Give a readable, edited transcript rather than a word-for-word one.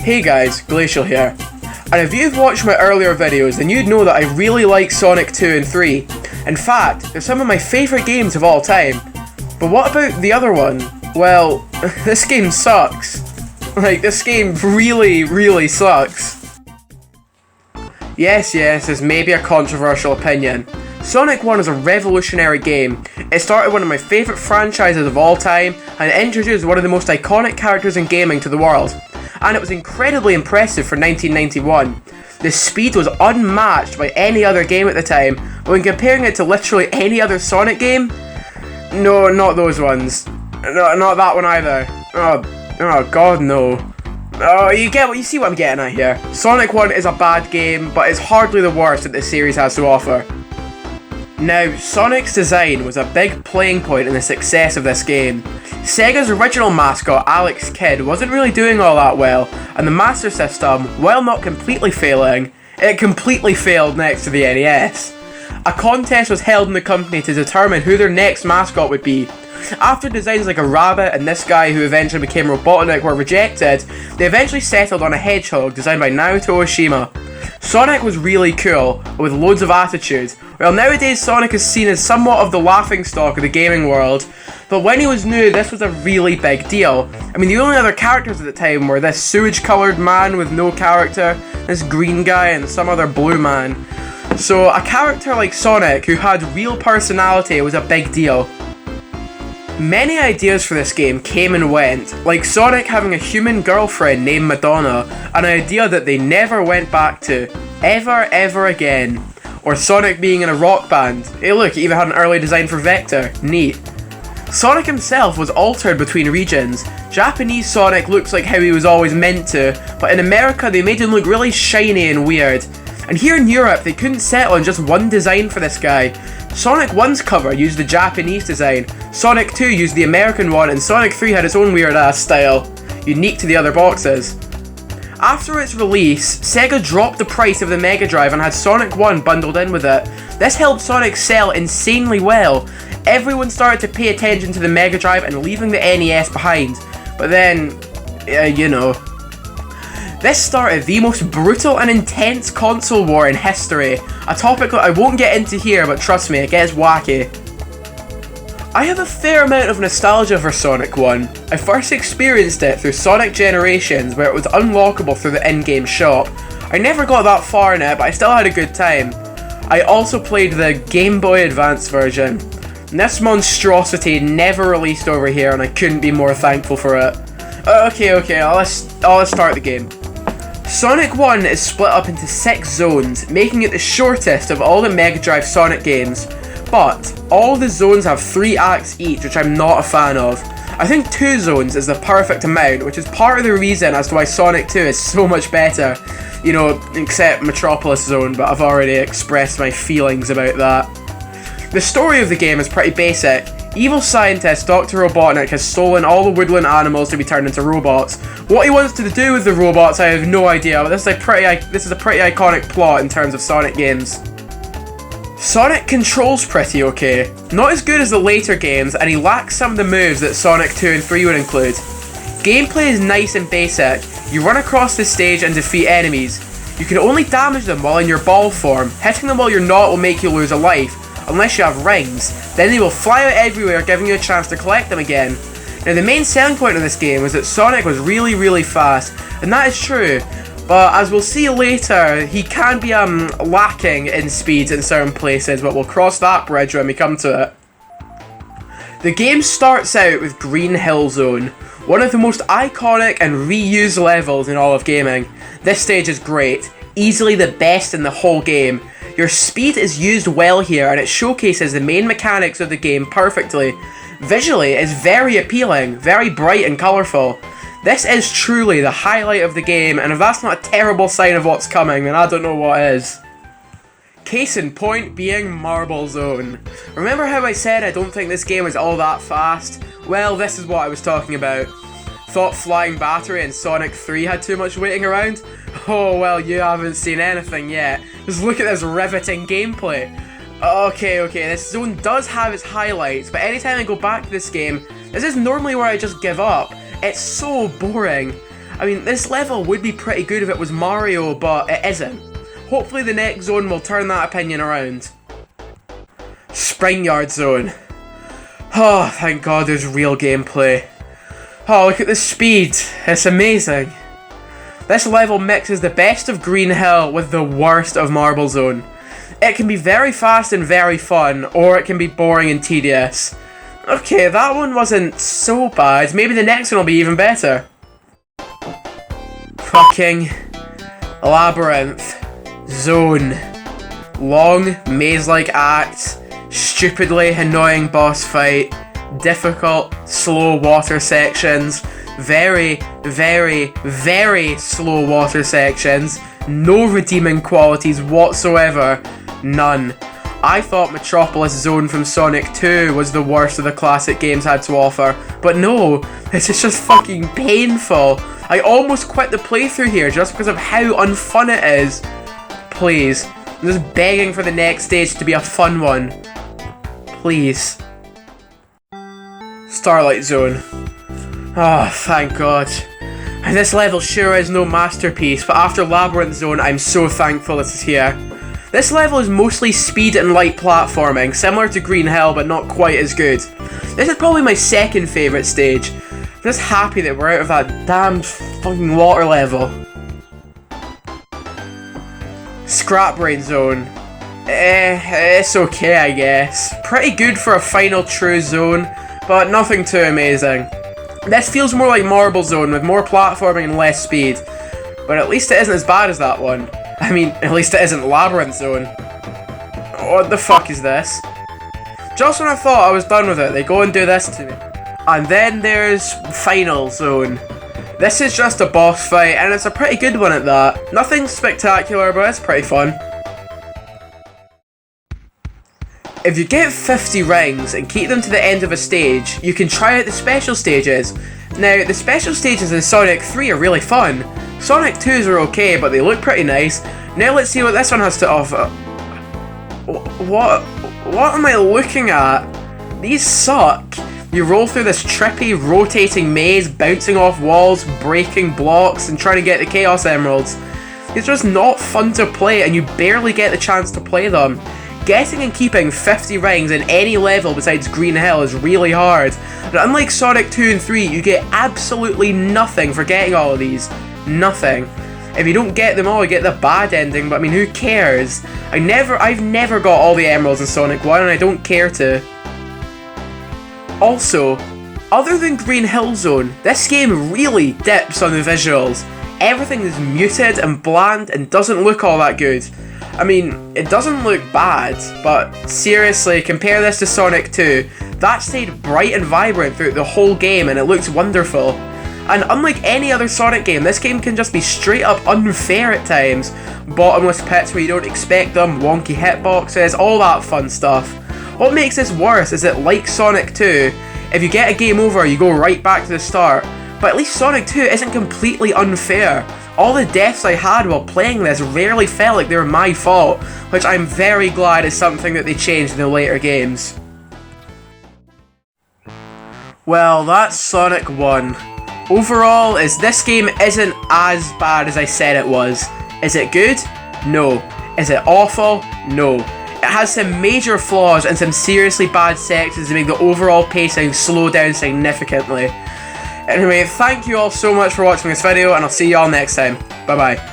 Hey guys, Glacial here. And if you've watched my earlier videos, then you'd know that I really like Sonic 2 and 3. In fact, they're some of my favourite games of all time. But what about the other one? Well, this game sucks. This game really sucks. Yes, this may be a controversial opinion. Sonic 1 is a revolutionary game. It started one of my favourite franchises of all time, and it introduced one of the most iconic characters in gaming to the world. And it was incredibly impressive for 1991. The speed was unmatched by any other game at the time, but when comparing it to literally any other Sonic game, no, not those ones. No, not that one either. Oh god, no. Oh, you see what I'm getting at here. Sonic 1 is a bad game, but it's hardly the worst that the series has to offer. Now, Sonic's design was a big playing point in the success of this game. Sega's original mascot, Alex Kidd, wasn't really doing all that well, and the Master System, while not completely failing, it completely failed next to the NES. A contest was held in the company to determine who their next mascot would be. After designs like a rabbit and this guy who eventually became Robotnik were rejected, they eventually settled on a hedgehog designed by Naoto Oshima. Sonic was really cool, with loads of attitude. Well, nowadays Sonic is seen as somewhat of the laughingstock of the gaming world, but when he was new, this was a really big deal. I mean, the only other characters at the time were this sewage-coloured man with no character, this green guy, and some other blue man. So a character like Sonic, who had real personality, was a big deal. Many ideas for this game came and went, like Sonic having a human girlfriend named Madonna, an idea that they never went back to, ever again. Or Sonic being in a rock band. Hey look, it even had an early design for Vector, neat. Sonic himself was altered between regions. Japanese Sonic looks like how he was always meant to, but in America they made him look really shiny and weird. And here in Europe they couldn't settle on just one design for this guy. Sonic 1's cover used the Japanese design, Sonic 2 used the American one, and Sonic 3 had its own weird ass style, unique to the other boxes. After its release, Sega dropped the price of the Mega Drive and had Sonic 1 bundled in with it. This helped Sonic sell insanely well. Everyone started to pay attention to the Mega Drive and leaving the NES behind. But then, you know. This started the most brutal and intense console war in history, a topic that I won't get into here, but trust me, it gets wacky. I have a fair amount of nostalgia for Sonic 1. I first experienced it through Sonic Generations, where it was unlockable through the in-game shop. I never got that far in it, but I still had a good time. I also played the Game Boy Advance version. This monstrosity never released over here, and I couldn't be more thankful for it. Okay, let's start the game. Sonic 1 is split up into 6 zones, making it the shortest of all the Mega Drive Sonic games. But all the zones have 3 acts each, which I'm not a fan of. I think 2 zones is the perfect amount, which is part of the reason as to why Sonic 2 is so much better. You know, except Metropolis Zone, but I've already expressed my feelings about that. The story of the game is pretty basic. Evil scientist Dr. Robotnik has stolen all the woodland animals to be turned into robots. What he wants to do with the robots, I have no idea, but this is a pretty iconic plot in terms of Sonic games. Sonic controls pretty okay. Not as good as the later games, and he lacks some of the moves that Sonic 2 and 3 would include. Gameplay is nice and basic. You run across the stage and defeat enemies. You can only damage them while in your ball form. Hitting them while you're not will make you lose a life, unless you have rings. Then they will fly out everywhere, giving you a chance to collect them again. Now the main selling point of this game was that Sonic was really fast, and that is true. But as we'll see later, he can be lacking in speed in certain places, but we'll cross that bridge when we come to it. The game starts out with Green Hill Zone, one of the most iconic and reused levels in all of gaming. This stage is great, easily the best in the whole game. Your speed is used well here, and it showcases the main mechanics of the game perfectly. Visually, it's very appealing, very bright and colourful. This is truly the highlight of the game, and if that's not a terrible sign of what's coming, then I don't know what is. Case in point being Marble Zone. Remember how I said I don't think this game is all that fast? Well, this is what I was talking about. Thought Flying Battery and Sonic 3 had too much waiting around? Oh well, you haven't seen anything yet. Just look at this riveting gameplay. Okay, this zone does have its highlights, but anytime I go back to this game, this is normally where I just give up. It's so boring. I mean, this level would be pretty good if it was Mario, but it isn't. Hopefully the next zone will turn that opinion around. Springyard Zone. Oh, thank God there's real gameplay. Oh, look at the speed. It's amazing. This level mixes the best of Green Hill with the worst of Marble Zone. It can be very fast and very fun, or it can be boring and tedious. Okay, that one wasn't so bad. Maybe the next one will be even better. Fucking Labyrinth Zone. Long, maze-like act, stupidly annoying boss fight, difficult, slow water sections, very, very, very slow water sections, no redeeming qualities whatsoever, none. I thought Metropolis Zone from Sonic 2 was the worst of the classic games had to offer, but no, this is just fucking painful. I almost quit the playthrough here just because of how unfun it is. Please, I'm just begging for the next stage to be a fun one. Please. Starlight Zone. Oh, thank God. And this level sure is no masterpiece, but after Labyrinth Zone, I'm so thankful this is here. This level is mostly speed and light platforming, similar to Green Hill, but not quite as good. This is probably my second favourite stage. I'm just happy that we're out of that damned fucking water level. Scrap Brain Zone. It's okay, I guess. Pretty good for a final true zone, but nothing too amazing. This feels more like Marble Zone with more platforming and less speed, but at least it isn't as bad as that one. I mean, at least it isn't Labyrinth Zone. What the fuck is this? Just when I thought I was done with it, they go and do this to me. And then there's Final Zone. This is just a boss fight, and it's a pretty good one at that. Nothing spectacular, but it's pretty fun. If you get 50 rings and keep them to the end of a stage, you can try out the special stages. Now, the special stages in Sonic 3 are really fun. Sonic 2's are okay, but they look pretty nice. Now let's see what this one has to offer. What am I looking at? These suck. You roll through this trippy, rotating maze, bouncing off walls, breaking blocks, and trying to get the Chaos Emeralds. It's just not fun to play, and you barely get the chance to play them. Getting and keeping 50 rings in any level besides Green Hill is really hard. But unlike Sonic 2 and 3, you get absolutely nothing for getting all of these. Nothing. If you don't get them all, you get the bad ending, but I mean, who cares? I've never got all the emeralds in Sonic 1, and I don't care to. Also, other than Green Hill Zone, this game really dips on the visuals. Everything is muted and bland and doesn't look all that good. I mean, it doesn't look bad, but seriously, compare this to Sonic 2. That stayed bright and vibrant throughout the whole game, and it looks wonderful. And unlike any other Sonic game, this game can just be straight up unfair at times. Bottomless pits where you don't expect them, wonky hitboxes, all that fun stuff. What makes this worse is that, like Sonic 2, if you get a game over, you go right back to the start. But at least Sonic 2 isn't completely unfair. All the deaths I had while playing this rarely felt like they were my fault, which I'm very glad is something that they changed in the later games. Well, that's Sonic 1. Overall, this game isn't as bad as I said it was. Is it good? No. Is it awful? No. It has some major flaws and some seriously bad sections that make the overall pacing slow down significantly. Anyway, thank you all so much for watching this video, and I'll see you all next time. Bye bye.